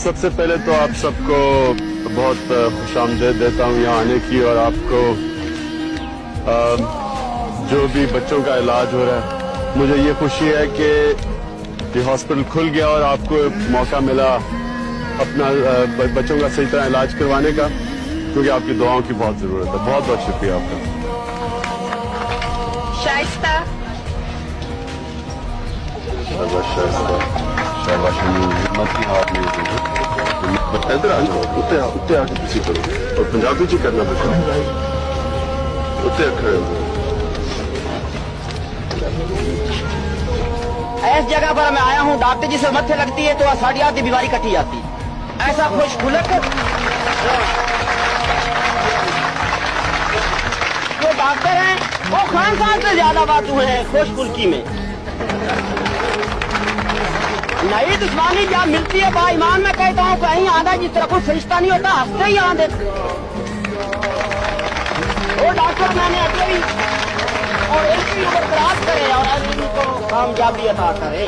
سب سے پہلے تو آپ سب کو بہت خوش آمدید دیتا ہوں یہاں آنے کی، اور آپ کو جو بھی بچوں کا علاج ہو رہا ہے، مجھے یہ خوشی ہے کہ یہ ہاسپٹل کھل گیا اور آپ کو موقع ملا اپنا بچوں کا صحیح طرح علاج کروانے کا، کیونکہ آپ کی دعاؤں کی بہت ضرورت ہے۔ بہت بہت شکریہ آپ کا۔ شائستہ ادھر آ جاؤ، اتنے آ کے کسی کرو، اور پنجابی جی کرنا بچہ اتنے کھڑے ہو۔ اس جگہ پر میں آیا ہوں، ڈاکٹر جی سے متھے لگتی ہے تو ساڑھی آدھی بیماری کٹی جاتی، ایسا خوش کھلک جو ڈاکٹر ہیں وہ خان صاحب سے زیادہ بات ہوئے ہیں خوش کلکی میں۔ نئی دشمانی جب ملتی ہے با ایمان میں کہتا ہوں کہیں آدھا جس طرح کوئی فرشتہ نہیں ہوتا، ہنستے ہی آدھے وہ ڈاکٹر میں نے اکیلی اور ایک ہی برقرار کرے اور ان کو کامیابی عطا کرے۔